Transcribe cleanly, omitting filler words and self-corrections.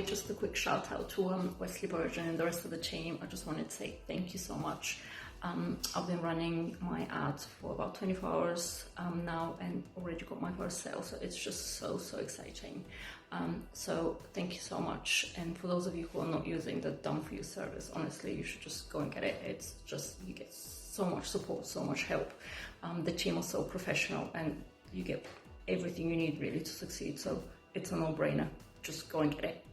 just a quick shout out to Wesley Virgin and the rest of the team. I just wanted to say thank you so much. I've been running my ads for about 24 hours now and already got my first sale, so it's just so exciting. So thank you so much. And for those of you who are not using the Done For You service, honestly, you should just go and get it. It's just, you get so much support, so much help. The team are so professional and you get everything you need really to succeed, so it's a no-brainer. Just go and get it.